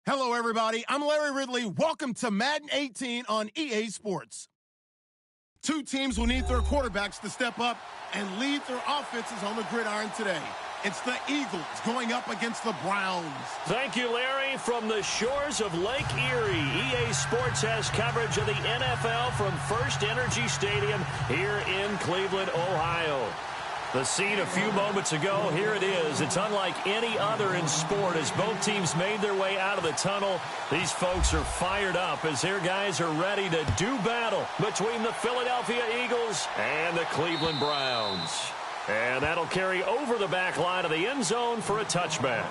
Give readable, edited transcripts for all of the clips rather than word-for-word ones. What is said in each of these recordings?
Hello, everybody. I'm Larry Ridley. Welcome to Madden 18 on EA Sports. Two teams will need their quarterbacks to step up and lead their offenses on the gridiron today. It's the Eagles going up against the Browns. Thank you, Larry. From the shores of Lake Erie, EA Sports has coverage of the NFL from First Energy Stadium here in Cleveland, Ohio. The scene a few moments ago, here it is. It's unlike any other in sport as both teams made their way out of the tunnel. These folks are fired up as their guys are ready to do battle between the Philadelphia Eagles and the Cleveland Browns. And that'll carry over the back line of the end zone for a touchback.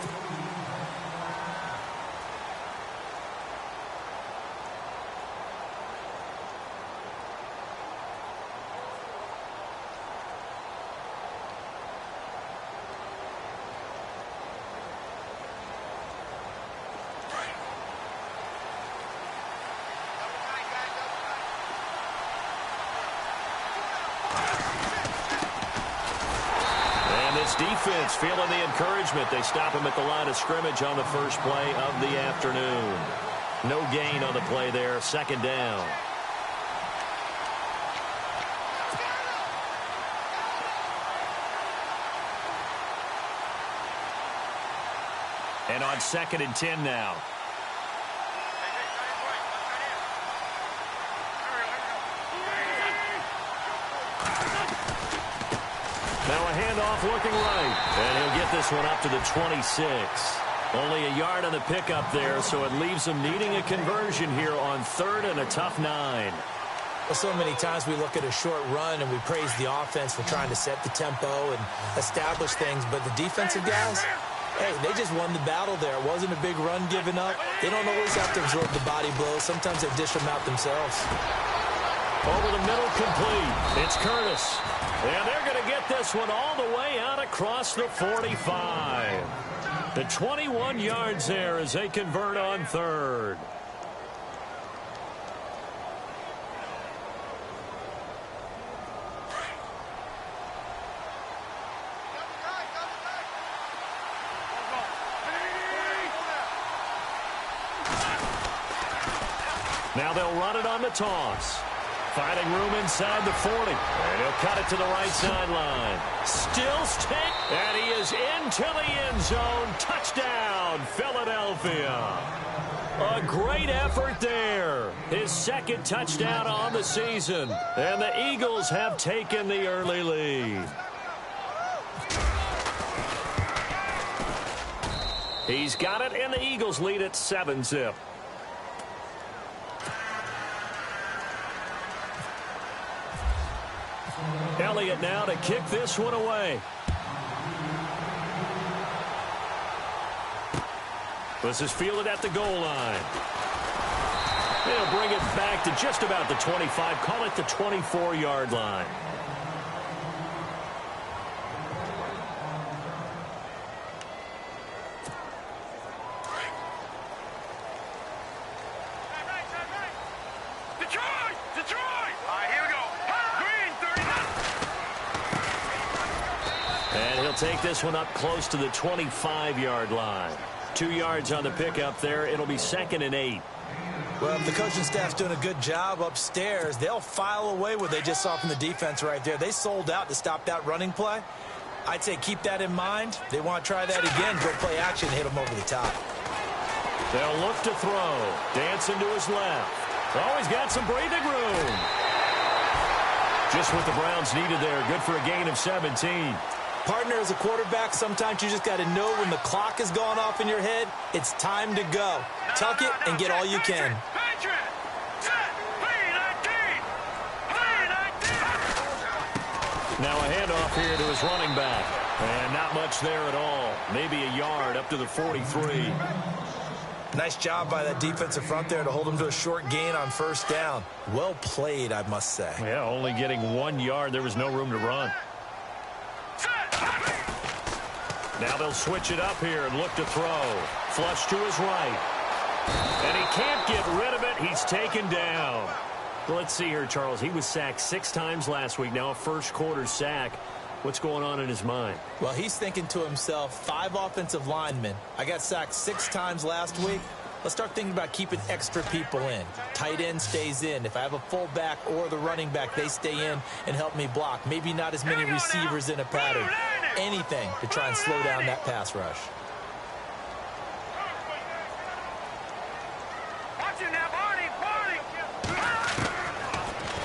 Defense feeling the encouragement. They stop him at the line of scrimmage on the first play of the afternoon. No gain on the play there. Second down. And on 2nd and 10 now. Now a handoff looking right. And he'll get this one up to the 26. Only a yard on the pickup there, so it leaves him needing a conversion here on 3rd and a tough 9. Well, so many times we look at a short run and we praise the offense for trying to set the tempo and establish things. But the defensive guys, hey, they just won the battle there. It wasn't a big run given up. They don't always have to absorb the body blows. Sometimes they dish them out themselves. Over the middle, complete. It's Curtis. And they're going to get this one all the way out across the 45. The 21 yards there as they convert on 3rd. Now they'll run it on the toss. Finding room inside the 40. And he'll cut it to the right sideline. Still stick. And he is into the end zone. Touchdown, Philadelphia. A great effort there. His 2nd touchdown on the season. And the Eagles have taken the early lead. He's got it, and the Eagles lead at 7-zip. Elliott now to kick this one away. This is fielded at the goal line. They'll bring it back to just about the 25. Call it the 24-yard line. Take this one up close to the 25-yard line. 2 yards on the pickup there. It'll be 2nd and 8. Well, if the coaching staff's doing a good job upstairs, they'll file away what they just saw from the defense right there. They sold out to stop that running play. I'd say keep that in mind. They want to try that again, go play action, hit them over the top. They'll look to throw. Dancing to his left. Oh, he's got some breathing room. Just what the Browns needed there. Good for a gain of 17. Partner, as a quarterback, sometimes you just got to know when the clock is going off in your head, it's time to go. Tuck it and get all you can. Now a handoff here to his running back. And not much there at all. Maybe a yard up to the 43. Nice job by that defensive front there to hold him to a short gain on 1st down. Well played, I must say. Yeah, only getting 1 yard. There was no room to run. Now they'll switch it up here and look to throw. Flush to his right. And he can't get rid of it. He's taken down. Let's see here, Charles. He was sacked 6 times last week. Now a first-quarter sack. What's going on in his mind? Well, he's thinking to himself, 5 offensive linemen. I got sacked 6 times last week. let's start thinking about keeping extra people in. Tight end stays in. If I have a fullback or the running back, they stay in and help me block. Maybe not as many receivers in a pattern. Anything to try and slow down that pass rush.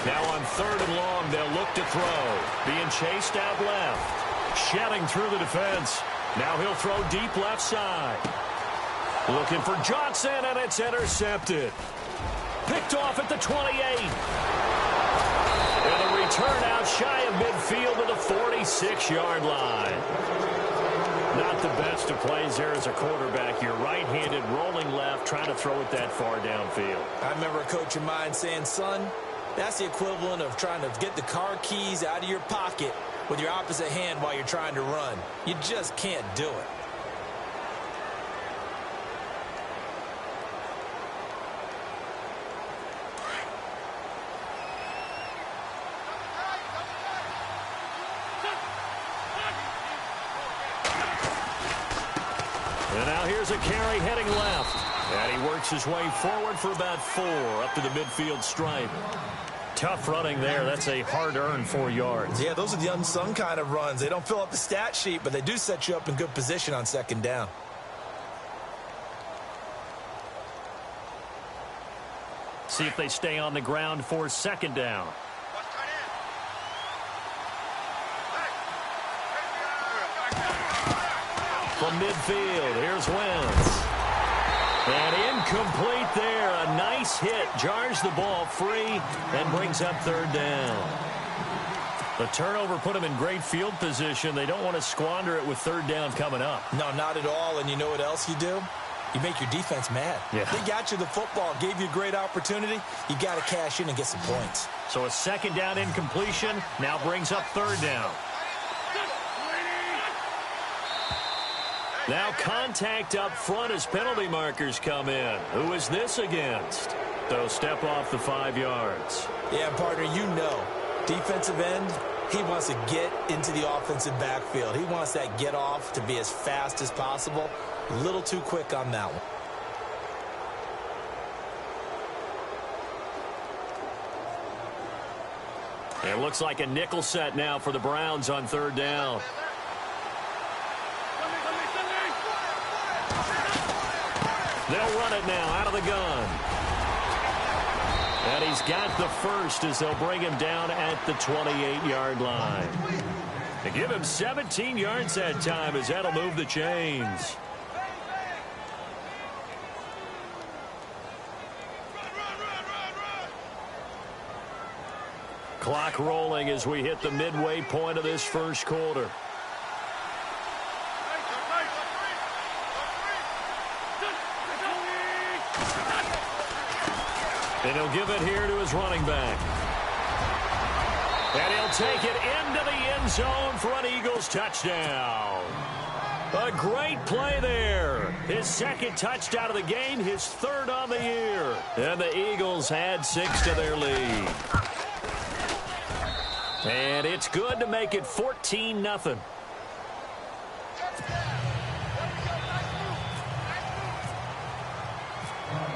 Now on 3rd and long, they'll look to throw. Being chased out left. Shedding through the defense. Now he'll throw deep left side. Looking for Johnson, and it's intercepted. Picked off at the 28. And a return out shy of midfield to the 46-yard line. Not the best of plays there as a quarterback. You're right-handed, rolling left, trying to throw it that far downfield. I remember a coach of mine saying, son, that's the equivalent of trying to get the car keys out of your pocket with your opposite hand while you're trying to run. You just can't do it. And now here's a carry heading left. And he works his way forward for about 4 up to the midfield stripe. Tough running there. That's a hard-earned 4 yards. Yeah, those are the unsung kind of runs. They don't fill up the stat sheet, but they do set you up in good position on 2nd down. See if they stay on the ground for 2nd down. From midfield, here's Wentz. And incomplete there. A nice hit. Jars the ball free and brings up 3rd down. The turnover put them in great field position. They don't want to squander it with 3rd down coming up. No, not at all. And you know what else you do? You make your defense mad. Yeah. They got you the football, gave you a great opportunity. You got to cash in and get some points. So a 2nd down incompletion now brings up 3rd down. Now contact up front as penalty markers come in. Who is this against? They'll step off the 5 yards. Yeah, partner, you know, defensive end, he wants to get into the offensive backfield. He wants that get off to be as fast as possible. A little too quick on that one. It looks like a nickel set now for the Browns on 3rd down. They'll run it now out of the gun. And he's got the first as they'll bring him down at the 28-yard line. They give him 17 yards that time as that'll move the chains. Clock rolling as we hit the midway point of this 1st quarter. And he'll give it here to his running back. And he'll take it into the end zone for an Eagles touchdown. A great play there. His 2nd touchdown of the game, his 3rd on the year. And the Eagles add 6 to their lead. And it's good to make it 14-0.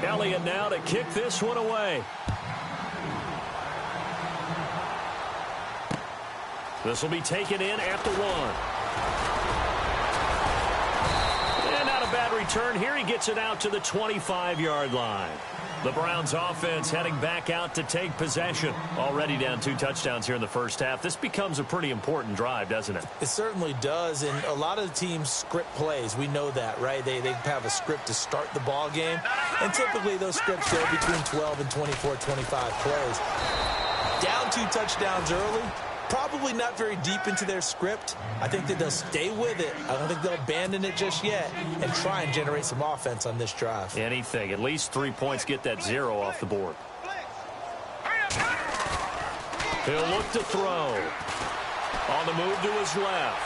Elliott now to kick this one away. This will be taken in at the 1. And not a bad return here. He gets it out to the 25-yard line. The Browns offense heading back out to take possession. Already down 2 touchdowns here in the 1st half. This becomes a pretty important drive, doesn't it? It certainly does, and a lot of the teams script plays. We know that, right? They have a script to start the ball game, and typically those scripts go between 12 and 24, 25 plays. Down 2 touchdowns early, probably not very deep into their script. I think that they'll stay with it. I don't think they'll abandon it just yet and try and generate some offense on this drive. Anything. At least 3 points, get that 0 off the board. He'll look to throw. On the move to his left.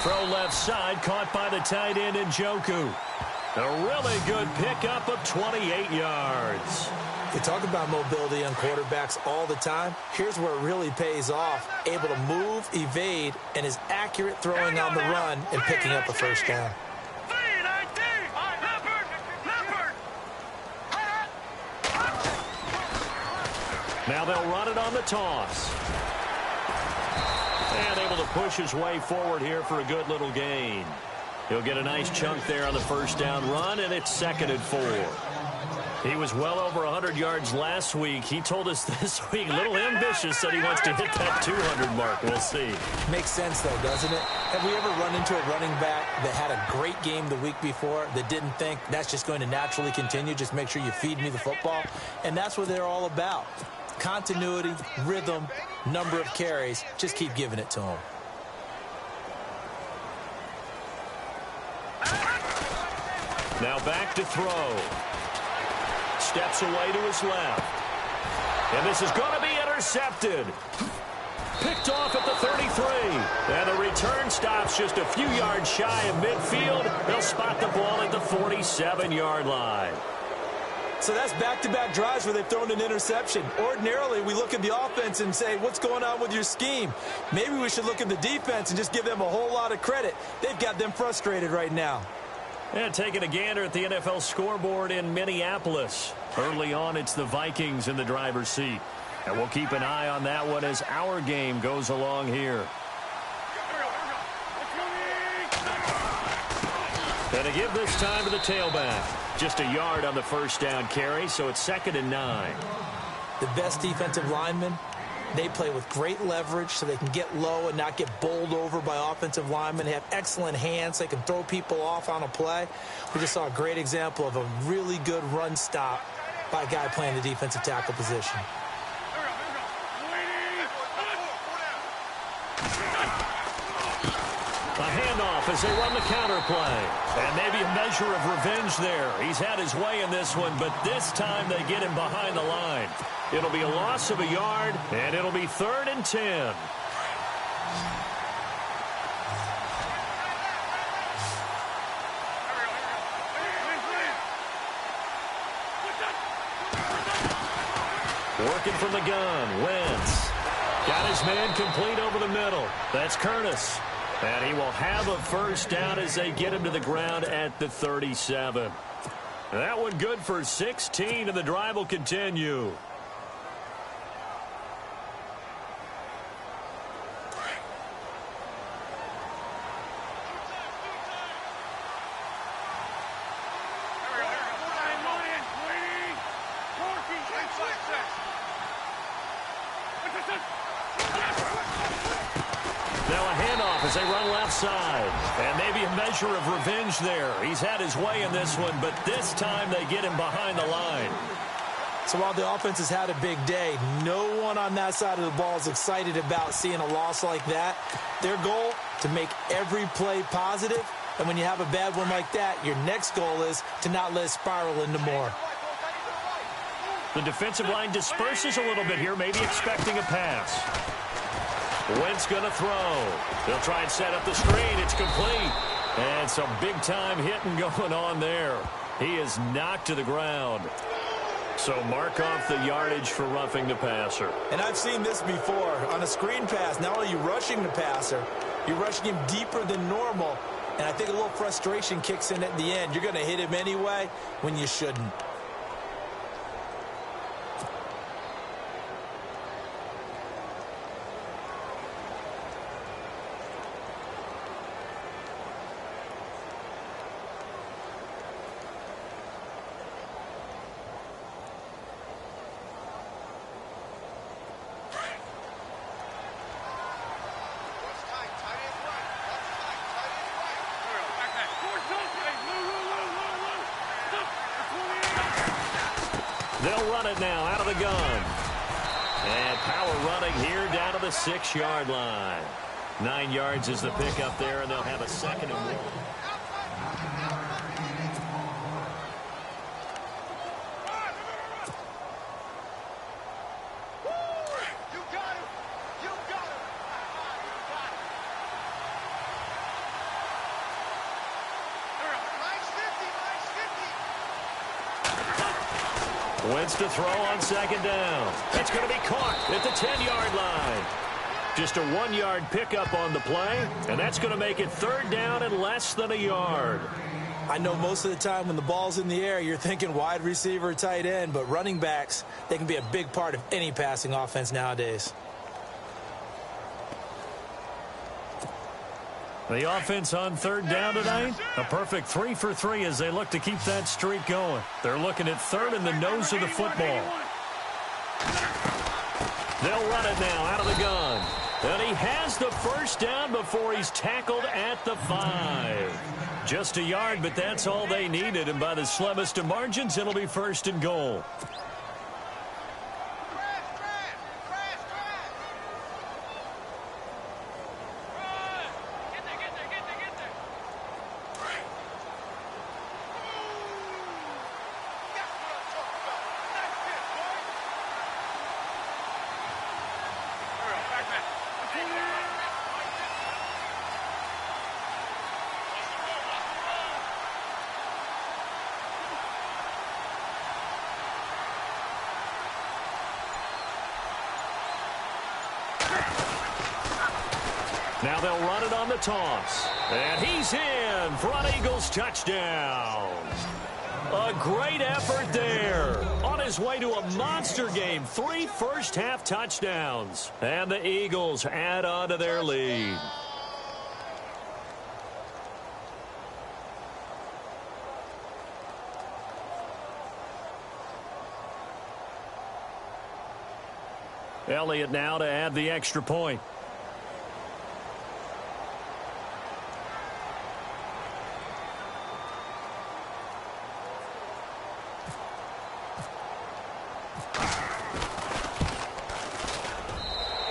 Throw left side, caught by the tight end Njoku. A really good pickup of 28 yards. They talk about mobility on quarterbacks all the time. Here's where it really pays off. Able to move, evade, and is accurate throwing on the run and picking up a 1st down. Now they'll run it on the toss. And able to push his way forward here for a good little gain. He'll get a nice chunk there on the first down run, and it's 2nd and 4. He was well over 100 yards last week. He told us this week, a little ambitious, said he wants to hit that 200 mark. We'll see. Makes sense, though, doesn't it? Have we ever run into a running back that had a great game the week before that didn't think that's just going to naturally continue? Just make sure you feed me the football. And that's what they're all about. Continuity, rhythm, number of carries. Just keep giving it to him. Now back to throw. Steps away to his left. And this is going to be intercepted. Picked off at the 33. And the return stops just a few yards shy of midfield. They'll spot the ball at the 47-yard line. So that's back-to-back drives where they've thrown an interception. Ordinarily, we look at the offense and say, what's going on with your scheme? Maybe we should look at the defense and just give them a whole lot of credit. They've got them frustrated right now. And taking a gander at the NFL scoreboard in Minneapolis. Early on, it's the Vikings in the driver's seat. And we'll keep an eye on that one as our game goes along here. And to give this time to the tailback. Just a yard on the first down carry, so it's 2nd and 9. The best defensive linemen, they play with great leverage so they can get low and not get bowled over by offensive linemen. They have excellent hands. They can throw people off on a play. We just saw a great example of a really good run stop by a guy playing the defensive tackle position. A handoff as they run the counter play. And maybe a measure of revenge there. He's had his way in this one, but this time they get him behind the line. It'll be a loss of a yard, and it'll be 3rd and 10. Working from the gun, Wentz. Got his man complete over the middle. That's Curtis. And he will have a first down as they get him to the ground at the 37. That one good for 16, and the drive will continue. As they run left side. And maybe a measure of revenge there. He's had his way in this one, but this time they get him behind the line. So while the offense has had a big day, no one on that side of the ball is excited about seeing a loss like that. Their goal, to make every play positive. And when you have a bad one like that, your next goal is to not let it spiral into more. The defensive line disperses a little bit here, maybe expecting a pass. Wentz going to throw. They'll try and set up the screen. It's complete. And some big-time hitting going on there. He is knocked to the ground. So mark off the yardage for roughing the passer. And I've seen this before. On a screen pass, not only are you rushing the passer, you're rushing him deeper than normal. And I think a little frustration kicks in at the end. You're going to hit him anyway when you shouldn't. They'll run it now out of the gun. And power running here down to the 6-yard line. 9 yards is the pickup there, and they'll have a 2nd and 1. Wentz to throw on 2nd down. It's going to be caught at the 10-yard line. Just a 1-yard pickup on the play, and that's going to make it 3rd down and less than a yard. I know most of the time when the ball's in the air, you're thinking wide receiver, tight end, but running backs, they can be a big part of any passing offense nowadays. The offense on third down tonight, a perfect 3 for 3 as they look to keep that streak going. They're looking at third in the nose of the football. They'll run it now out of the gun. And he has the first down before he's tackled at the 5. Just a yard, but that's all they needed. And by the slimmest of margins, it'll be first and goal. Now they'll run it on the toss. And he's in for an Eagles touchdown. A great effort there. On his way to a monster game. 3 first-half touchdowns. And the Eagles add on to their lead. Elliott now to add the extra point.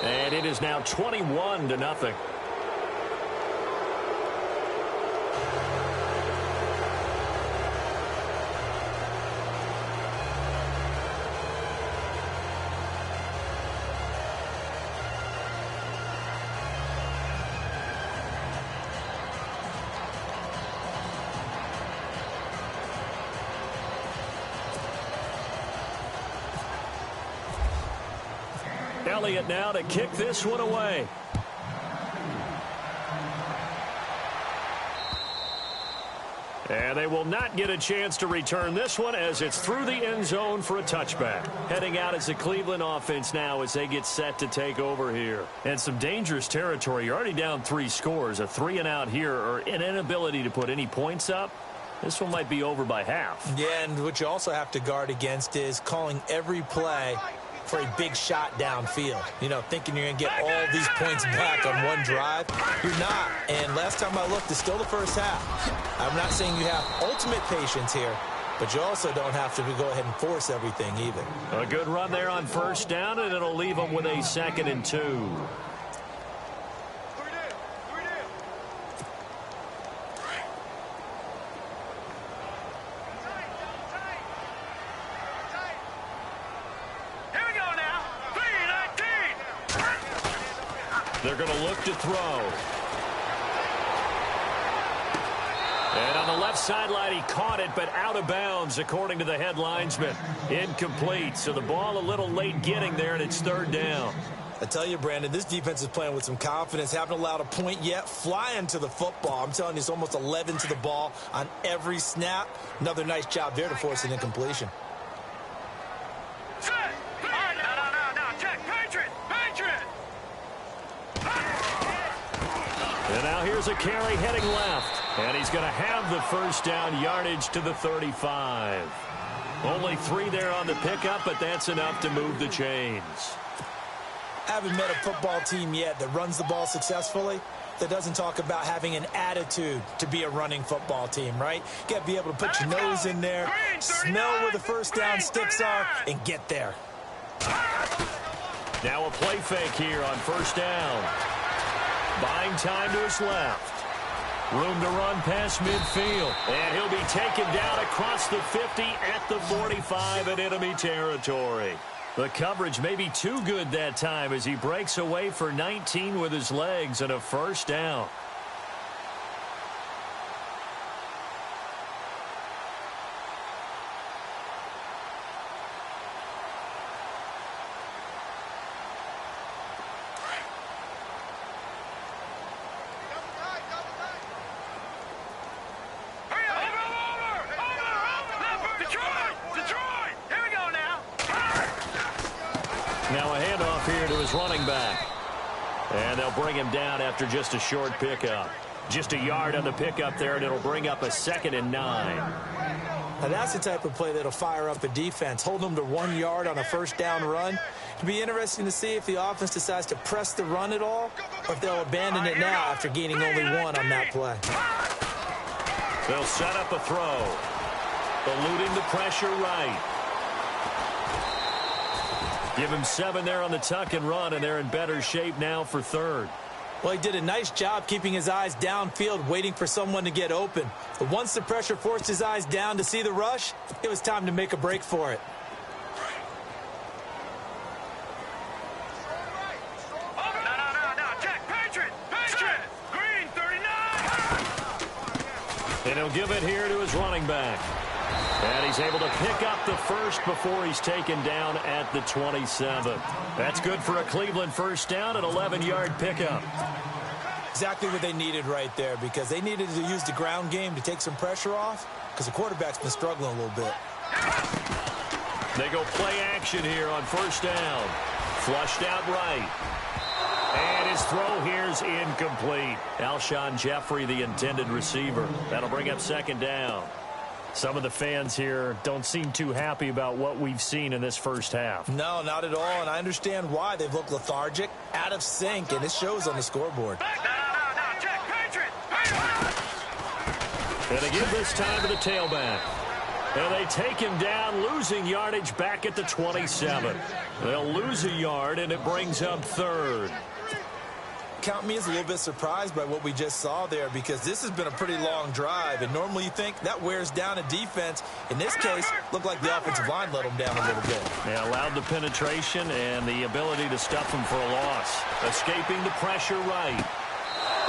And it is now 21-0. Elliott now to kick this one away. And they will not get a chance to return this one as it's through the end zone for a touchback. Heading out as the Cleveland offense now as they get set to take over here. And some dangerous territory. You're already down 3 scores. A 3-and-out here or an inability to put any points up. This one might be over by half. Yeah, and what you also have to guard against is calling every play for a big shot downfield. You know, thinking you're going to get all these points back on one drive. You're not. And last time I looked, it's still the first half. I'm not saying you have ultimate patience here, but you also don't have to go ahead and force everything either. A good run there on first down, and it'll leave them with a 2nd and 2. They're going to look to throw. And on the left sideline, he caught it, but out of bounds, according to the head linesman. Incomplete, so the ball a little late getting there, and it's 3rd down. I tell you, Brandon, this defense is playing with some confidence. Haven't allowed a point yet. Flying to the football. I'm telling you, it's almost 11 to the ball on every snap. Another nice job there to force an incompletion. And now here's a carry heading left. And he's going to have the first down, yardage to the 35. Only 3 there on the pickup, but that's enough to move the chains. Haven't met a football team yet that runs the ball successfully, that doesn't talk about having an attitude to be a running football team, right? You got to be able to put your nose in there, smell where the first down sticks are, and get there. Now a play fake here on first down. Buying time to his left. Room to run past midfield. And he'll be taken down across the 50 at the 45 in enemy territory. The coverage may be too good that time as he breaks away for 19 with his legs and a first down. Now a handoff here to his running back. And they'll bring him down after just a short pickup. Just a yard on the pickup there, and it'll bring up a 2nd and 9. Now that's the type of play that'll fire up a defense. Hold them to 1 yard on a first down run. It'll be interesting to see if the offense decides to press the run at all, or if they'll abandon it now after gaining only 1 on that play. They'll set up a throw. Eluding the pressure right. Give him 7 there on the tuck and run, and they're in better shape now for 3rd. Well, he did a nice job keeping his eyes downfield, waiting for someone to get open. But once the pressure forced his eyes down to see the rush, it was time to make a break for it. And he'll give it here to his running back. And he's able to pick up the first before he's taken down at the 27. That's good for a Cleveland first down, an 11-yard pickup. Exactly what they needed right there, because they needed to use the ground game to take some pressure off, because the quarterback's been struggling a little bit. They go play action here on first down. Flushed out right. And his throw here's incomplete. Alshon Jeffrey, the intended receiver. That'll bring up 2nd down. Some of the fans here don't seem too happy about what we've seen in this first half. No, not at all, and I understand why. They've looked lethargic, out of sync, and it shows on the scoreboard. And they give this time to the tailback. And they take him down, losing yardage back at the 27. They'll lose a yard, and it brings up 3rd. Count me as a little bit surprised by what we just saw there, because this has been a pretty long drive, and normally you think that wears down a defense. In this case, looked like the offensive line let them down a little bit. Yeah, allowed the penetration and the ability to stuff him for a loss. Escaping the pressure right.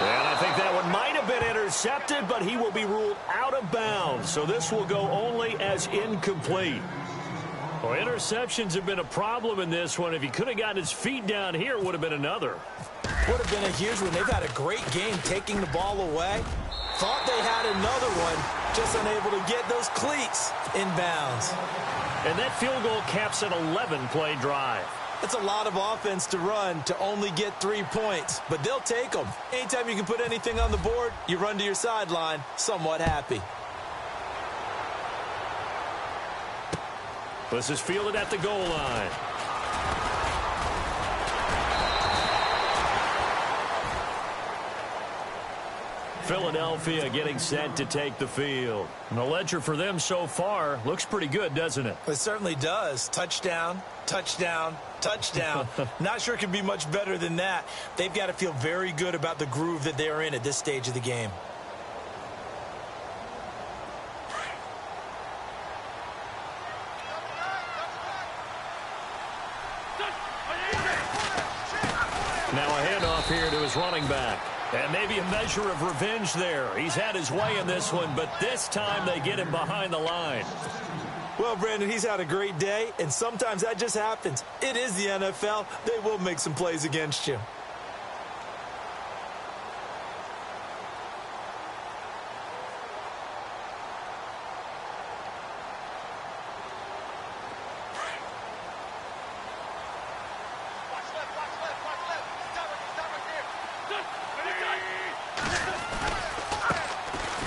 And I think that one might have been intercepted, but he will be ruled out of bounds. So this will go only as incomplete. Well, interceptions have been a problem in this one. If he could have gotten his feet down here, it would have been another. Would have been a huge one. They've had a great game taking the ball away. Thought they had another one, just unable to get those cleats in bounds. And that field goal caps an 11-play drive. That's a lot of offense to run to only get 3 points, but they'll take them. Anytime you can put anything on the board, you run to your sideline somewhat happy. This is fielded at the goal line. Philadelphia getting set to take the field. And the ledger for them so far looks pretty good, doesn't it? It certainly does. Touchdown, touchdown, touchdown. Not sure it can be much better than that. They've got to feel very good about the groove that they're in at this stage of the game. Now a handoff here to his running back. And maybe a measure of revenge there. He's had his way in this one, but this time they get him behind the line. Well, Brandon, he's had a great day, and sometimes that just happens. It is the NFL. They will make some plays against you.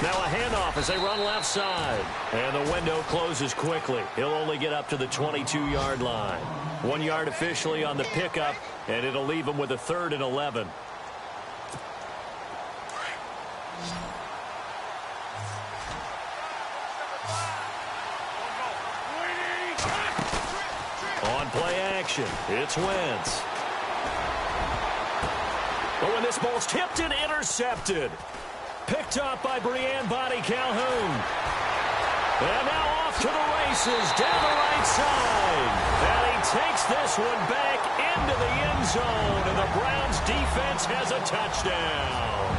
Now a handoff as they run left side. And the window closes quickly. He'll only get up to the 22-yard line. 1 yard officially on the pickup, and it'll leave him with a 3rd and 11. On play action, it's Wentz. Oh, and this ball's tipped and intercepted. Picked up by Brianne Body Calhoun. And now off to the races down the right side. And he takes this one back into the end zone. And the Browns defense has a touchdown.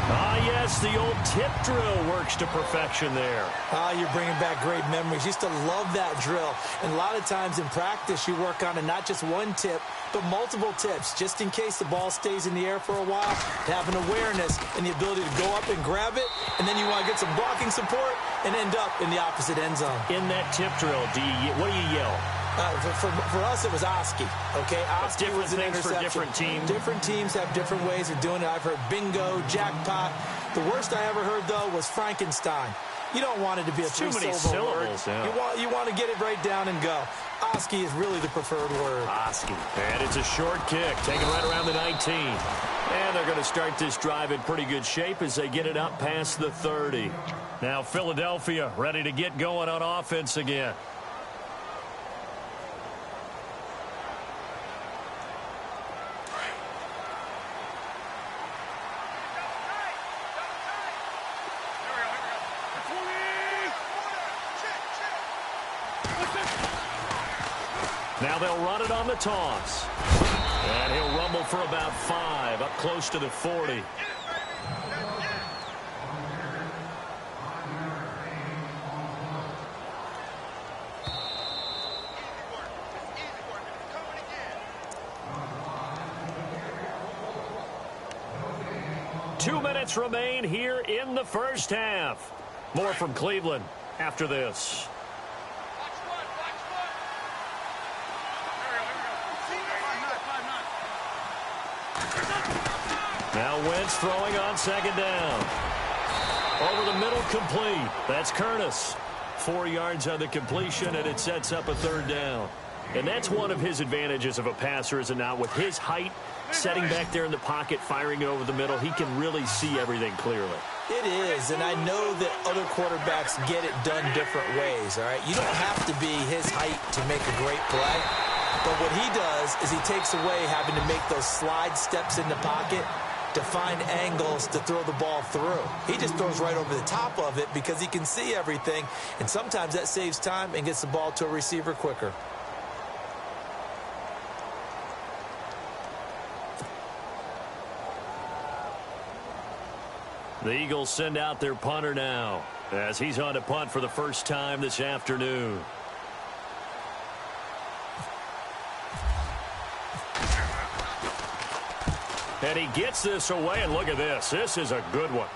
Ah, yes, the old tip drill works to perfection there. Ah, you're bringing back great memories. Used to love that drill. And a lot of times in practice, you work on it, not just one tip, but multiple tips, just in case the ball stays in the air for a while, to have an awareness and the ability to go up and grab it, and then you want to get some blocking support and end up in the opposite end zone. In that tip drill, what do you yell? For us, it was Oski. Okay, Oski was an interception. For different teams. Different teams have different ways of doing it. I've heard bingo, jackpot. The worst I ever heard, though, was Frankenstein. You don't want it to be a three-syllable word. Yeah. You want to get it right down and go. Oski is really the preferred word. Oski. And it's a short kick, taken right around the 19. And they're going to start this drive in pretty good shape as they get it up past the 30. Now Philadelphia ready to get going on offense again. Now they'll run it on the toss. And he'll rumble for about 5, up close to the 40. Two minutes remain here in the first half. More from Cleveland after this. Now Wentz throwing on second down. Over the middle, complete. That's Curtis. 4 yards on the completion, and it sets up a third down. And that's one of his advantages of a passer, is it not? With his height, setting back there in the pocket, firing it over the middle, he can really see everything clearly. It is, and I know that other quarterbacks get it done different ways, all right? You don't have to be his height to make a great play. But what he does is he takes away having to make those slide steps in the pocket to find angles to throw the ball through. He just throws right over the top of it because he can see everything, and sometimes that saves time and gets the ball to a receiver quicker. The Eagles send out their punter now as he's on to punt for the first time this afternoon. And he gets this away, and look at this. This is a good one.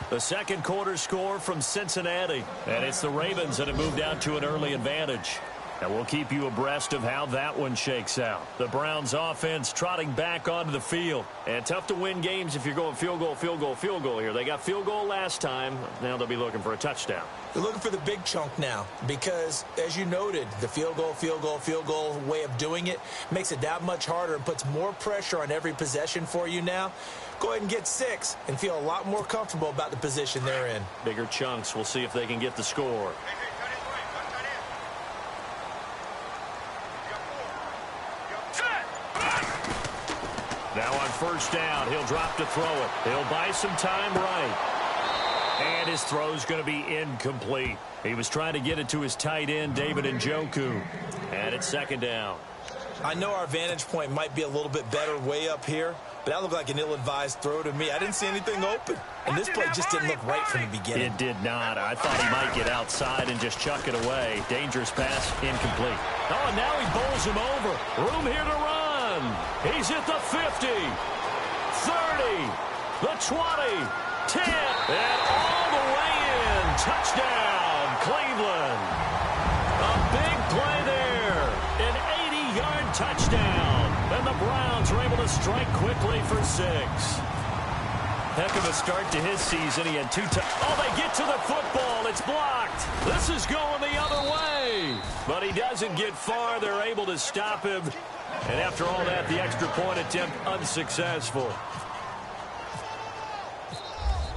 The second quarter score from Cincinnati. And it's the Ravens that have moved out to an early advantage. And we'll keep you abreast of how that one shakes out. The Browns offense trotting back onto the field. And tough to win games if you're going field goal, field goal, field goal here. They got field goal last time. Now they'll be looking for a touchdown. They're looking for the big chunk now because, as you noted, the field goal way of doing it makes it that much harder and puts more pressure on every possession for you now. Go ahead and get 6 and feel a lot more comfortable about the position they're in. Bigger chunks. We'll see if they can get the score. Now on first down, he'll drop to throw it. He'll buy some time right. And his throw's going to be incomplete. He was trying to get it to his tight end, David Njoku. And it's second down. I know our vantage point might be a little bit better way up here, but that looked like an ill-advised throw to me. I didn't see anything open. And this play just didn't look right from the beginning. It did not. I thought he might get outside and just chuck it away. Dangerous pass, incomplete. Oh, and now he bowls him over. Room here to run. He's at the 50, 30, the 20, 10, and all the way in. Touchdown, Cleveland. A big play there. An 80-yard touchdown. And the Browns are able to strike quickly for 6. Heck of a start to his season. He had 2 Oh, they get to the football. It's blocked. This is going the other way. But he doesn't get far. They're able to stop him. And after all that, the extra point attempt unsuccessful.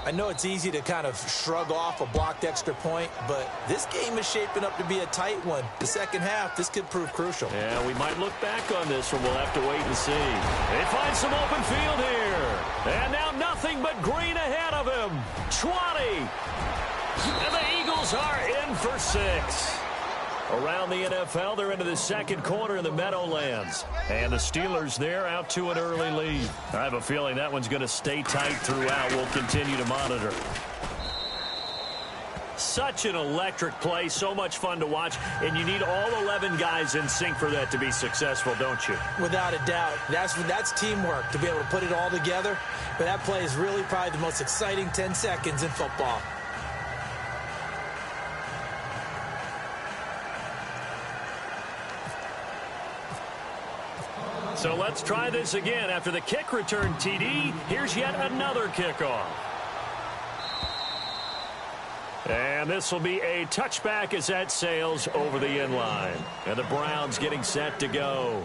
I know it's easy to kind of shrug off a blocked extra point, but this game is shaping up to be a tight one. The second half, this could prove crucial. Yeah, we might look back on this one. We'll have to wait and see. They find some open field here. And now nothing but green ahead of him. 20. And the Eagles are in for 6. Around the NFL, they're into the second quarter in the Meadowlands. And the Steelers there out to an early lead. I have a feeling that one's going to stay tight throughout. We'll continue to monitor. Such an electric play, so much fun to watch, and you need all 11 guys in sync for that to be successful, don't you? Without a doubt. That's teamwork, to be able to put it all together. But that play is really probably the most exciting 10 seconds in football. So let's try this again. After the kick return TD, here's yet another kickoff. And this will be a touchback as that sails over the end line. And the Browns getting set to go.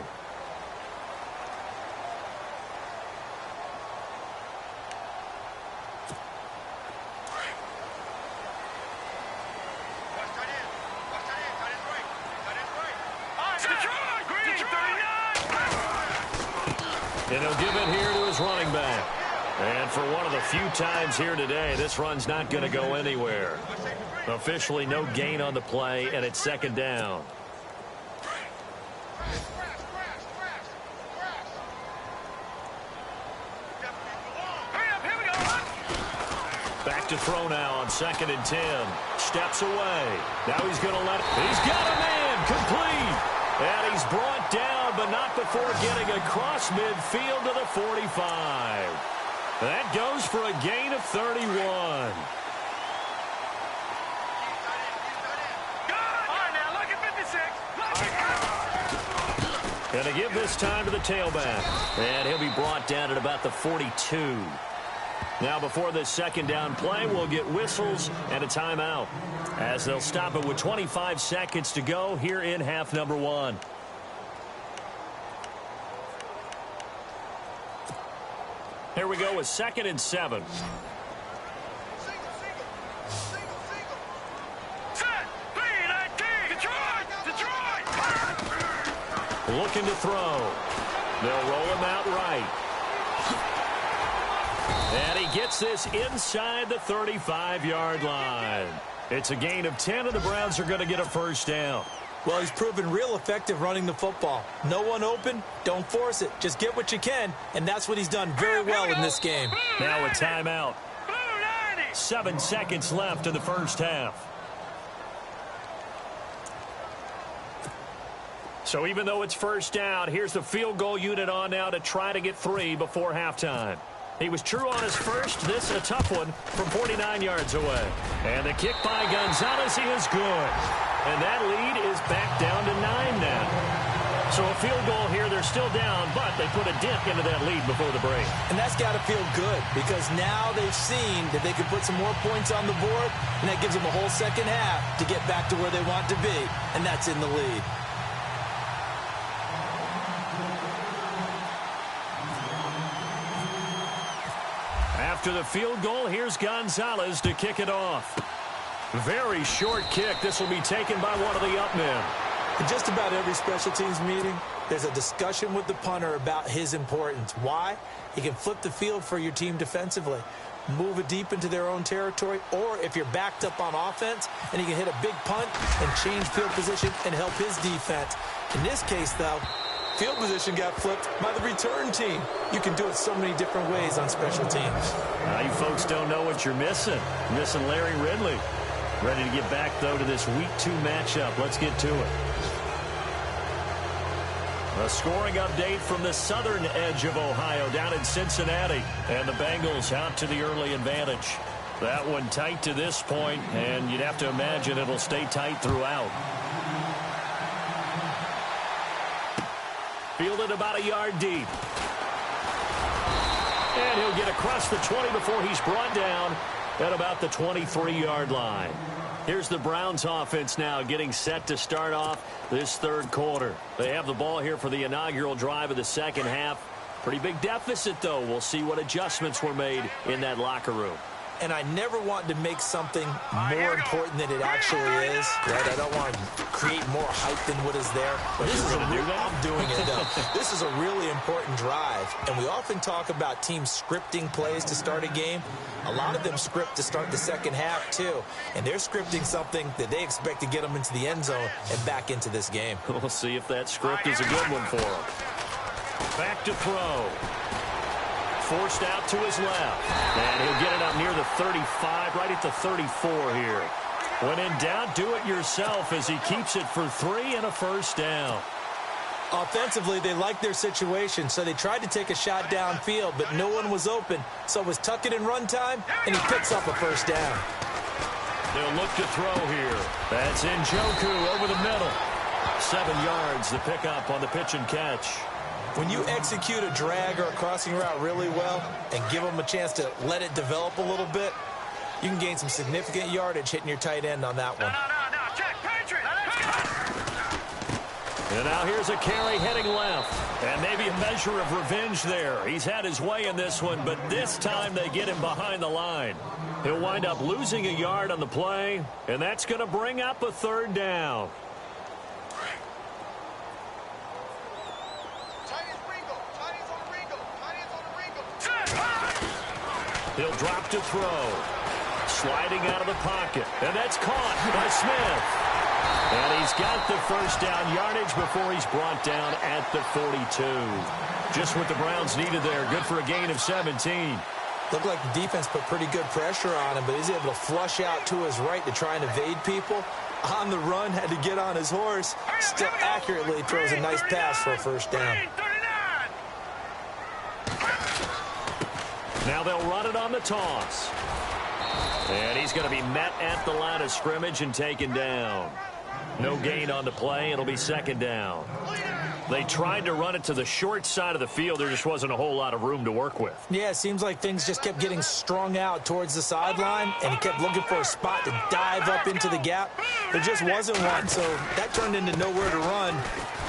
And he'll give it here to his running back. And for one of the few times here today, this run's not going to go anywhere. Officially no gain on the play, and it's second down. Back to throw now on 2nd and 10. Steps away. Now he's going to let it. He's got a man complete. And he's brought down, but not before getting across midfield to the 45. That goes for a gain of 31. And they give this time to the tailback. And he'll be brought down at about the 42. Now before this second down play, we'll get whistles and a timeout, as they'll stop it with 25 seconds to go here in half number 1. Here we go with 2nd and 7. Looking to throw. They'll roll him out right. And he gets this inside the 35-yard line. It's a gain of 10, and the Browns are going to get a first down. Well, he's proven real effective running the football. No one open, don't force it. Just get what you can, and that's what he's done very well in this game. Now a timeout. 7 seconds left in the first half. So even though it's first down, here's the field goal unit on now to try to get 3 before halftime. He was true on his first. This a tough one from 49 yards away. And the kick by Gonzalez is good. And that lead is back down to 9 now. So a field goal here, they're still down, but they put a dent into that lead before the break. And that's got to feel good, because now they've seen that they can put some more points on the board, and that gives them a whole second half to get back to where they want to be, and that's in the lead. After the field goal, here's Gonzalez to kick it off. Very short kick. This will be taken by one of the up men. In just about every special teams meeting, there's a discussion with the punter about his importance. Why? He can flip the field for your team defensively, move it deep into their own territory, or if you're backed up on offense, and he can hit a big punt and change field position and help his defense. In this case, though, field position got flipped by the return team. You can do it so many different ways on special teams. You folks don't know what you're missing. Missing Larry Ridley. Ready to get back, though, to this Week 2 matchup. Let's get to it. A scoring update from the southern edge of Ohio down in Cincinnati. And the Bengals out to the early advantage. That one tight to this point, and you'd have to imagine it'll stay tight throughout. Fielded about a yard deep. And he'll get across the 20 before he's brought down at about the 23-yard line. Here's the Browns offense now getting set to start off this third quarter. They have the ball here for the inaugural drive of the second half. Pretty big deficit, though. We'll see what adjustments were made in that locker room. And I never want to make something more important than it actually is. Right? I don't want to create more hype than what is there. But this is I'm doing it, though. This is a really important drive. And we often talk about teams scripting plays to start a game. A lot of them script to start the second half, too. And they're scripting something that they expect to get them into the end zone and back into this game. We'll see if that script is a good one for them. Back to throw. Forced out to his left. And he'll get it up near the 35, right at the 34 here. When in doubt, do it yourself as he keeps it for 3 and a first down. Offensively, they like their situation, so they tried to take a shot downfield, but no one was open. So it was tuck it and run time, and he picks up a first down. They'll look to throw here. That's Njoku over the middle. 7 yards, the pickup on the pitch and catch. When you execute a drag or a crossing route really well and give them a chance to let it develop a little bit, you can gain some significant yardage hitting your tight end on that one. No, check, Patriot! And now here's a carry heading left. And maybe a measure of revenge there. He's had his way in this one, but this time they get him behind the line. He'll wind up losing a yard on the play, and that's going to bring up a third down. He'll drop to throw. Sliding out of the pocket. And that's caught by Smith. And he's got the first down yardage before he's brought down at the 42. Just what the Browns needed there. Good for a gain of 17. Looked like the defense put pretty good pressure on him, but he's able to flush out to his right to try and evade people. On the run, had to get on his horse. Still accurately throws a nice pass for a first down. Now they'll run it on the toss. And he's going to be met at the line of scrimmage and taken down. No gain on the play. It'll be second down. They tried to run it to the short side of the field. There just wasn't a whole lot of room to work with. Yeah, it seems like things just kept getting strung out towards the sideline, and he kept looking for a spot to dive up into the gap. There just wasn't one, so that turned into nowhere to run,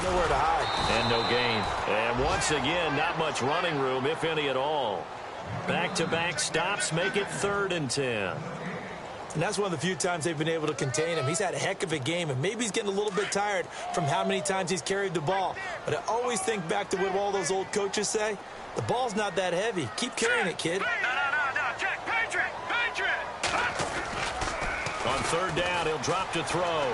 nowhere to hide. And no gain. And once again, not much running room, if any at all. Back-to-back stops make it 3rd and 10. And that's one of the few times they've been able to contain him. He's had a heck of a game, and maybe he's getting a little bit tired from how many times he's carried the ball. But I always think back to what all those old coaches say. The ball's not that heavy. Keep carrying it, kid. No. Check, Patriot! On 3rd down, he'll drop to throw.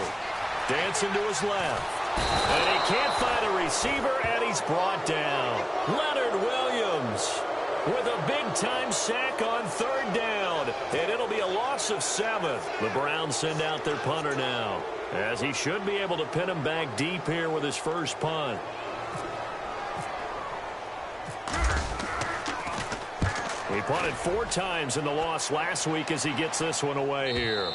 Dancing to his left. And he can't find a receiver, and he's brought down. Leonard Williams with a big-time sack on 3rd down. And it'll be a loss of 7. The Browns send out their punter now, as he should be able to pin him back deep here with his first punt. He punted 4 times in the loss last week as he gets this one away here.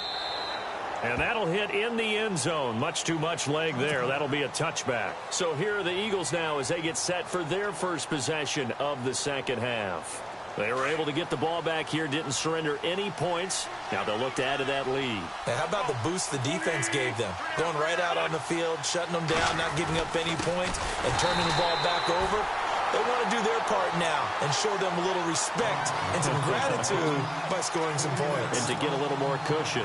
And that'll hit in the end zone. Much too much leg there. That'll be a touchback. So here are the Eagles now as they get set for their first possession of the second half. They were able to get the ball back here, didn't surrender any points. Now they'll look to add to that lead. And how about the boost the defense gave them? Going right out on the field, shutting them down, not giving up any points, and turning the ball back over. They want to do their part now and show them a little respect and some gratitude by scoring some points. And to get a little more cushion.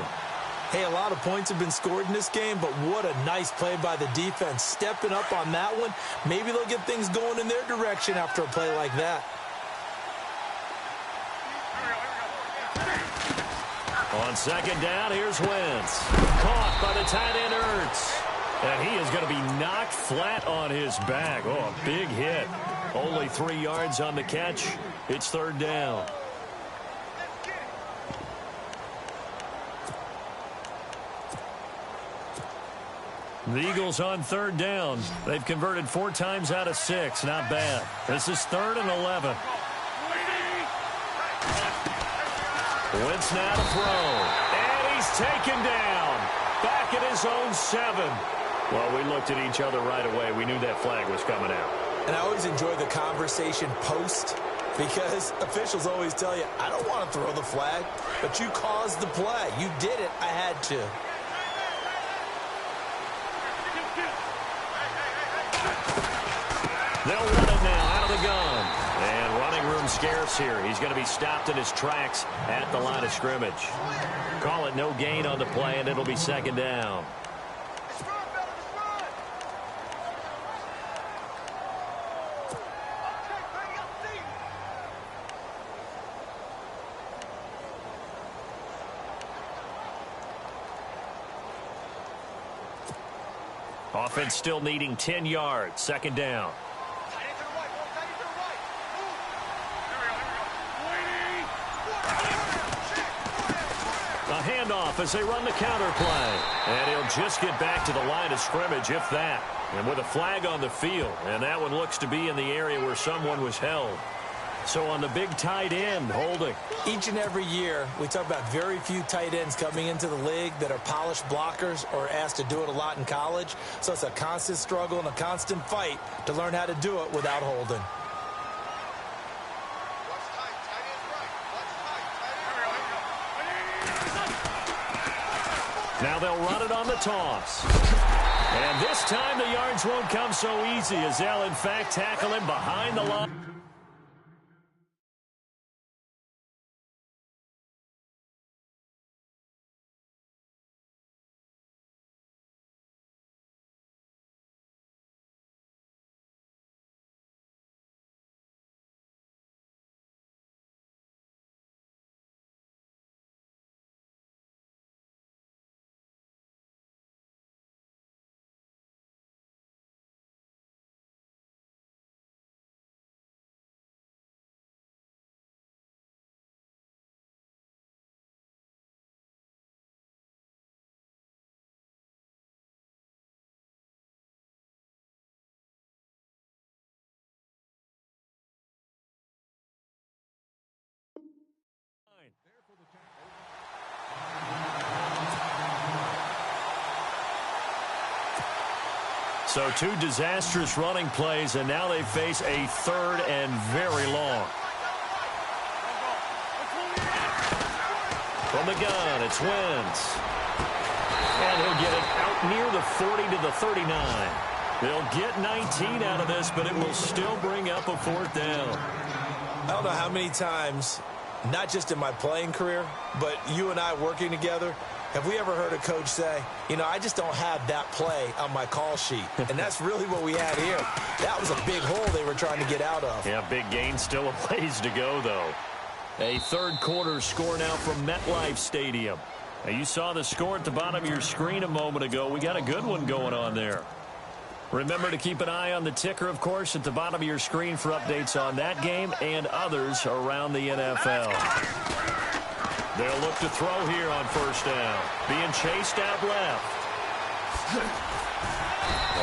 Hey, a lot of points have been scored in this game, but what a nice play by the defense. Stepping up on that one, maybe they'll get things going in their direction after a play like that. On 2nd down, here's Wentz. Caught by the tight end Ertz. And he is going to be knocked flat on his back. Oh, a big hit. Only 3 yards on the catch. It's 3rd down. The Eagles on 3rd down. They've converted 4 times out of 6. Not bad. This is 3rd and 11. Wentz now to throw. And he's taken down. Back at his own 7. Well, we looked at each other right away. We knew that flag was coming out. And I always enjoy the conversation post, because officials always tell you, I don't want to throw the flag, but you caused the play. You did it. I had to. They'll run it now out of the gun. And running room scarce here. He's going to be stopped in his tracks at the line of scrimmage. Call it no gain on the play, and it'll be 2nd down. Offense still needing 10 yards. 2nd down. A handoff as they run the counter play. And he'll just get back to the line of scrimmage, if that. And with a flag on the field. And that one looks to be in the area where someone was held. So on the big tight end, holding. Each and every year, we talk about very few tight ends coming into the league that are polished blockers or asked to do it a lot in college. So it's a constant struggle and a constant fight to learn how to do it without holding. Now they'll run it on the toss. And this time the yards won't come so easy as they'll, in fact, tackle him behind the line. So two disastrous running plays, and now they face a third and very long. From the gun, it's Wentz. And he'll get it out near the 40 to the 39. They'll get 19 out of this, but it will still bring up a fourth down. I don't know how many times, not just in my playing career, but you and I working together, have we ever heard a coach say, you know, I just don't have that play on my call sheet? And that's really what we had here. That was a big hole they were trying to get out of. Yeah, big gain, still a ways to go, though. A third quarter score now from MetLife Stadium. Now, you saw the score at the bottom of your screen a moment ago. We got a good one going on there. Remember to keep an eye on the ticker, of course, at the bottom of your screen for updates on that game and others around the NFL. They'll look to throw here on first down. Being chased out left.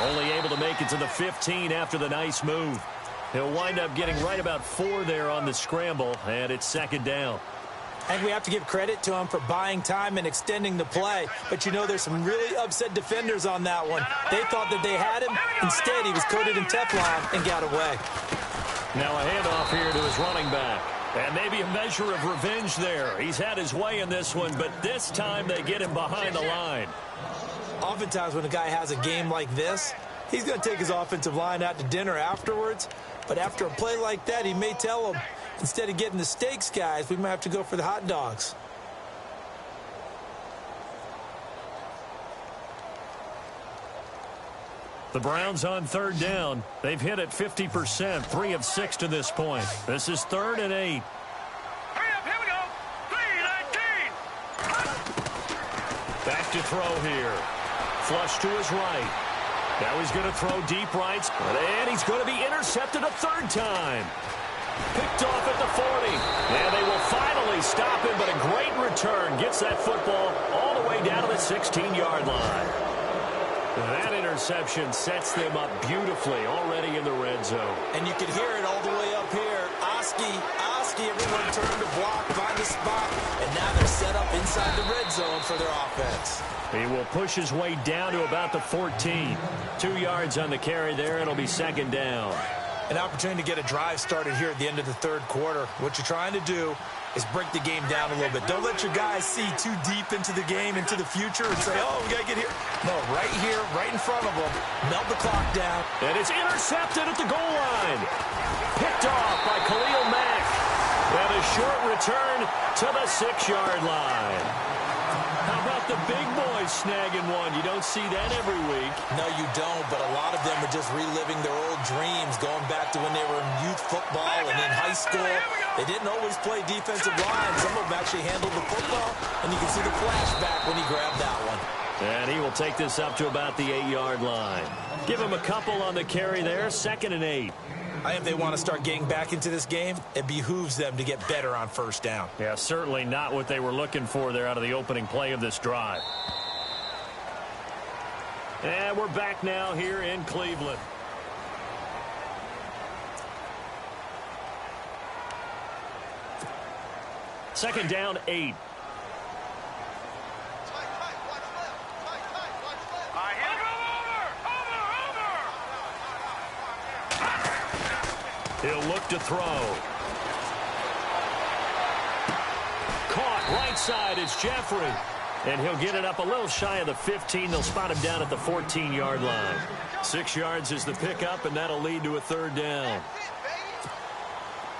Only able to make it to the 15 after the nice move. He'll wind up getting right about 4 there on the scramble, and it's second down. I think we have to give credit to him for buying time and extending the play. But, you know, there's some really upset defenders on that one. They thought that they had him. Instead, he was coated in Teflon and got away. Now a handoff here to his running back. And maybe a measure of revenge there. He's had his way in this one, but this time they get him behind the line. Oftentimes when a guy has a game like this, he's going to take his offensive line out to dinner afterwards. But after a play like that, he may tell them, instead of getting the steaks, guys, we might have to go for the hot dogs. The Browns on third down. They've hit it 50%, 3 of 6 to this point. This is 3rd and 8. Hurry up, here we go. 3-19. Back to throw here. Flush to his right. Now he's going to throw deep right. And he's going to be intercepted a third time. Picked off at the 40. And they will finally stop him, but a great return. Gets that football all the way down to the 16-yard line. That interception sets them up beautifully already in the red zone. And you can hear it all the way up here. Oski, everyone turned to block, find a spot, and now they're set up inside the red zone for their offense. He will push his way down to about the 14. 2 yards on the carry there. It'll be second down. An opportunity to get a drive started here at the end of the third quarter. What you're trying to do is break the game down a little bit. Don't let your guys see too deep into the game, into the future, and say, oh, we got to get here. No, right here, right in front of them. Melt the clock down. And it's intercepted at the goal line. Picked off by Khalil Mack. And a short return to the 6-yard line. How about the big boys snagging one? You don't see that every week. No, you don't, but a lot of them are just reliving their old dreams, going back to when they were in youth football and in high school. They didn't always play defensive line. Some of them actually handled the football, and you can see the flashback when he grabbed that one. And he will take this up to about the 8-yard line. Give him a couple on the carry there, 2nd and 8. I think if they want to start getting back into this game, it behooves them to get better on first down. Yeah, certainly not what they were looking for there out of the opening play of this drive. And we're back now here in Cleveland. Second down, 8. He'll look to throw. Caught right side. It's Jeffrey. And he'll get it up a little shy of the 15. They'll spot him down at the 14-yard line. 6 yards is the pickup, and that'll lead to a third down.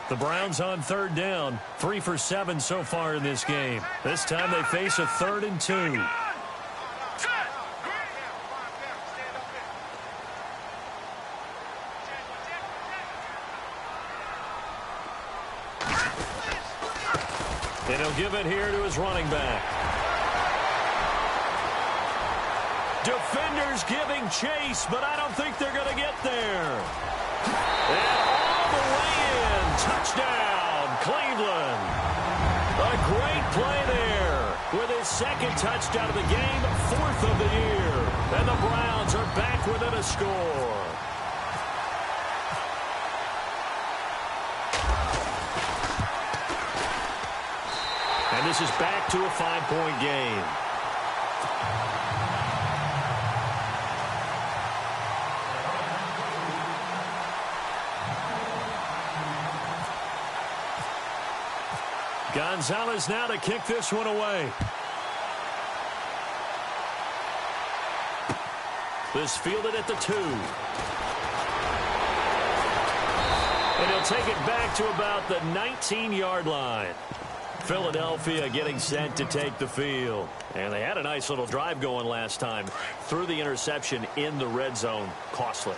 The Browns on third down. 3 for 7 so far in this game. This time they face a 3rd and 2. And he'll give it here to his running back. Defenders giving chase, but I don't think they're going to get there. And all the way in. Touchdown, Cleveland. A great play there with his 2nd touchdown of the game, 4th of the year. And the Browns are back within a score. And this is back to a 5-point game. Gonzalez now to kick this one away. This fielded at the 2. And he'll take it back to about the 19-yard line. Philadelphia getting set to take the field. And they had a nice little drive going last time. Threw the interception in the red zone. Costly.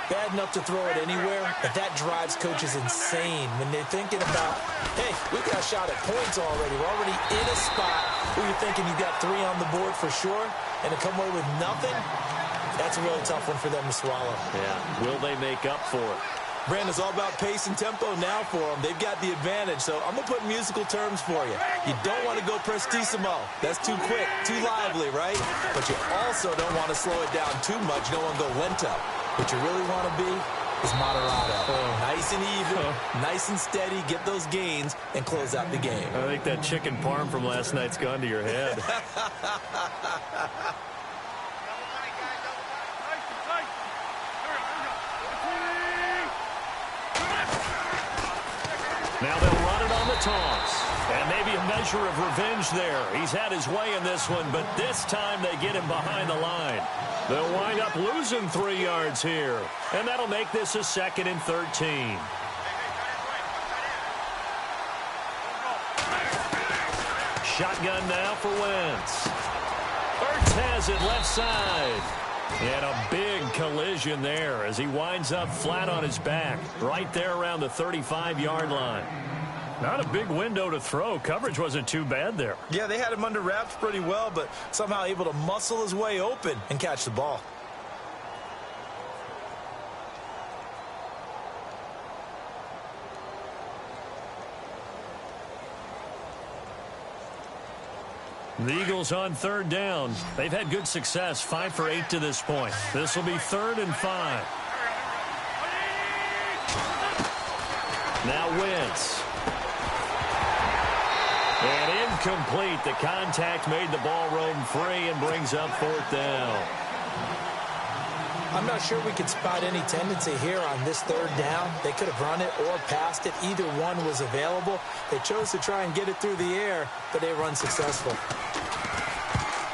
Bad enough to throw it anywhere, but that drives coaches insane when they're thinking about, hey, we got a shot at points already. We're already in a spot where you're thinking you got 3 on the board for sure, and to come away with nothing, that's a really tough one for them to swallow. Yeah, will they make up for it? Brandon, it's all about pace and tempo now for them. They've got the advantage, so I'm going to put musical terms for you. You don't want to go prestissimo. That's too quick, too lively, right? But you also don't want to slow it down too much. You don't want to go lento. What you really want to be is moderato. Nice and even, nice and steady, get those gains, and close out the game. I think that chicken parm from last night's gone to your head. Now they'll run it on the toss. And maybe a measure of revenge there. He's had his way in this one, but this time they get him behind the line. They'll wind up losing 3 yards here. And that'll make this a 2nd and 13. Shotgun now for Wentz. Ertz has it left side. And a big collision there as he winds up flat on his back. Right there around the 35-yard line. Not a big window to throw. Coverage wasn't too bad there. Yeah, they had him under wraps pretty well, but somehow able to muscle his way open and catch the ball. The Eagles on third down. They've had good success, 5 for 8 to this point. This will be 3rd and 5. Now Wentz. And incomplete. The contact made the ball roam free and brings up 4th down. I'm not sure we could spot any tendency here on this 3rd down. They could have run it or passed it. Either one was available. They chose to try and get it through the air, but they were unsuccessful.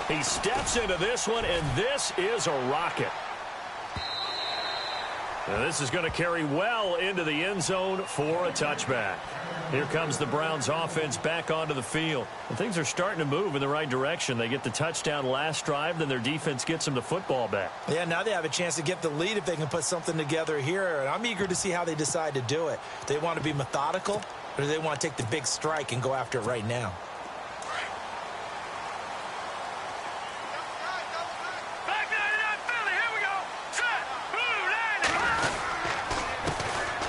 He steps into this one, and this is a rocket. Now this is going to carry well into the end zone for a touchback. Here comes the Browns offense back onto the field. And things are starting to move in the right direction. They get the touchdown last drive, then their defense gets them the football back. Yeah, now they have a chance to get the lead if they can put something together here. And I'm eager to see how they decide to do it. Do they want to be methodical, or do they want to take the big strike and go after it right now?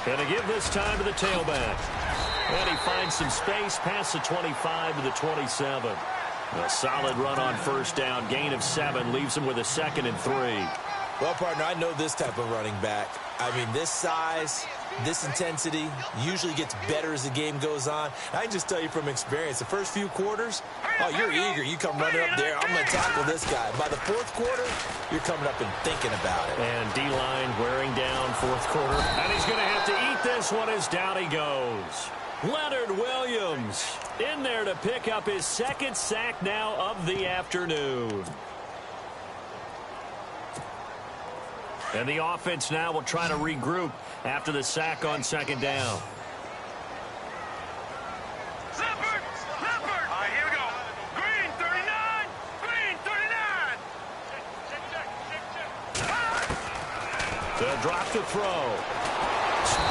Going to give this time to the tailback. And he finds some space past the 25 to the 27. A solid run on first down. Gain of 7 leaves him with a 2nd and 3. Well, partner, I know this type of running back. I mean, this size, this intensity usually gets better as the game goes on. I can just tell you from experience, the first few quarters, oh, you're eager. You come running up there, I'm going to tackle this guy. By the fourth quarter, you're coming up and thinking about it. And D-line wearing down fourth quarter. And he's going to have to eat this one as down he goes. Leonard Williams in there to pick up his second sack now of the afternoon. And the offense now will try to regroup after the sack on second down. Leopard! Leopard! All right, here we go. Green 39! Green 39! The drop to throw.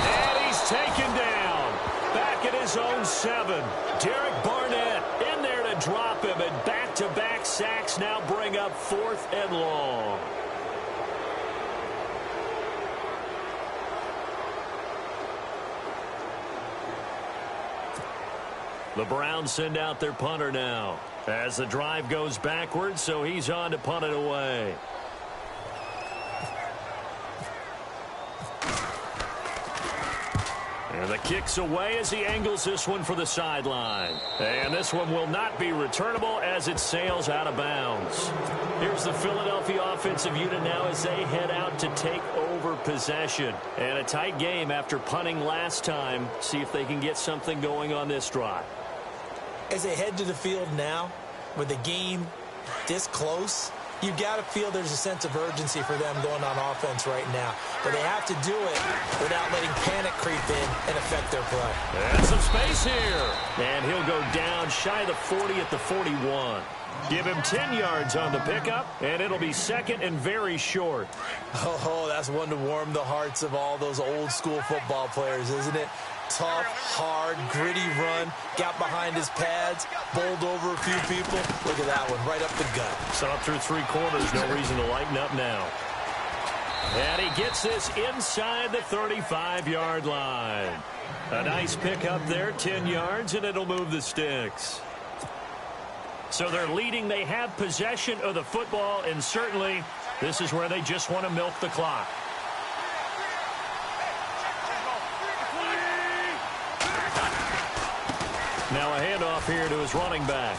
And he's taken down. Back at his own 7. Derek Barnett in there to drop him. And back-to-back sacks now bring up 4th and long. The Browns send out their punter now as the drive goes backwards, so he's on to punt it away. And the kick's away as he angles this one for the sideline. And this one will not be returnable as it sails out of bounds. Here's the Philadelphia offensive unit now as they head out to take over possession. And a tight game after punting last time. See if they can get something going on this drive. As they head to the field now, with the game this close, you've got to feel there's a sense of urgency for them going on offense right now. But they have to do it without letting panic creep in and affect their play. And some space here. And he'll go down shy of the 40 at the 41. Give him 10 yards on the pickup, and it'll be second and very short. Oh, that's one to warm the hearts of all those old school football players, isn't it? Tough, hard, gritty run, got behind his pads, bowled over a few people. Look at that one, right up the gut. Saw through 3 quarters, no reason to lighten up now. And he gets this inside the 35-yard line. A nice pickup there, 10 yards, and it'll move the sticks. So they're leading. They have possession of the football, and certainly this is where they just want to milk the clock. Now a handoff here to his running back.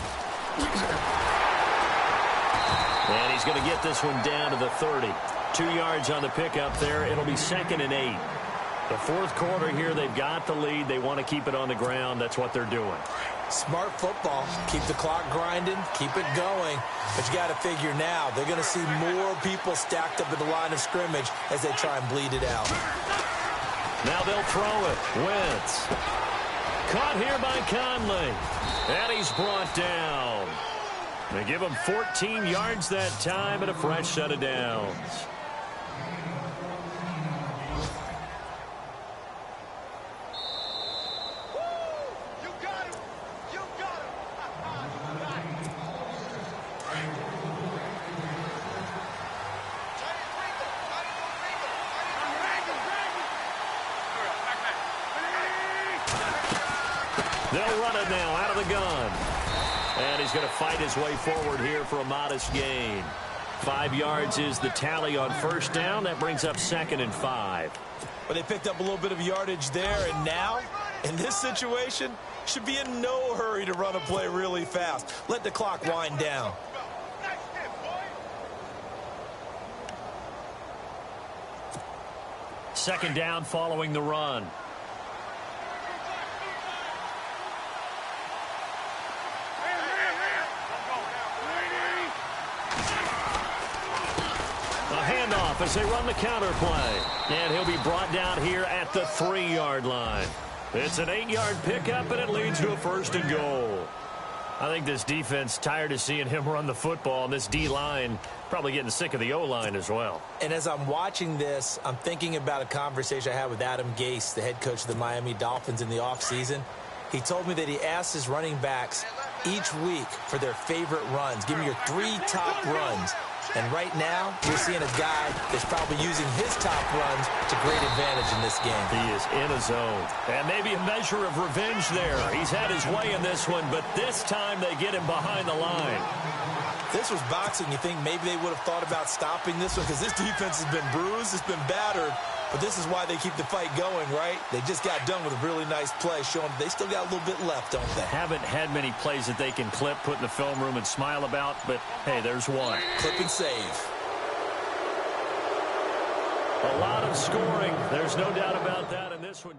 And he's going to get this one down to the 30. 2 yards on the pickup there. It'll be 2nd and 8. The fourth quarter here, they've got the lead. They want to keep it on the ground. That's what they're doing. Smart football. Keep the clock grinding. Keep it going. But you got to figure now, they're going to see more people stacked up at the line of scrimmage as they try and bleed it out. Now they'll throw it. Wentz. Caught here by Conley. And he's brought down. They give him 14 yards that time and a fresh set of downs. They'll run it now out of the gun. And he's going to fight his way forward here for a modest gain. 5 yards is the tally on first down. That brings up 2nd and 5. But they picked up a little bit of yardage there, and now, in this situation, should be in no hurry to run a play really fast. Let the clock wind down. Second down following the run. Handoff as they run the counter play. And he'll be brought down here at the 3-yard line. It's an 8-yard pickup, and it leads to a 1st and goal. I think this defense tired of seeing him run the football, and this D-line probably getting sick of the O-line as well. And as I'm watching this, I'm thinking about a conversation I had with Adam Gase, the head coach of the Miami Dolphins, in the offseason. He told me that he asked his running backs each week for their favorite runs. Give me your 3 top runs. And right now, you're seeing a guy that's probably using his top runs to great advantage in this game. He is in a zone. And maybe a measure of revenge there. He's had his way in this one, but this time they get him behind the line. If this was boxing, you think maybe they would have thought about stopping this one because this defense has been bruised, it's been battered. But this is why they keep the fight going, right? They just got done with a really nice play, showing they still got a little bit left, don't they? Haven't had many plays that they can clip, put in the film room, and smile about, but, hey, there's one. Clip and save. A lot of scoring. There's no doubt about that in this one.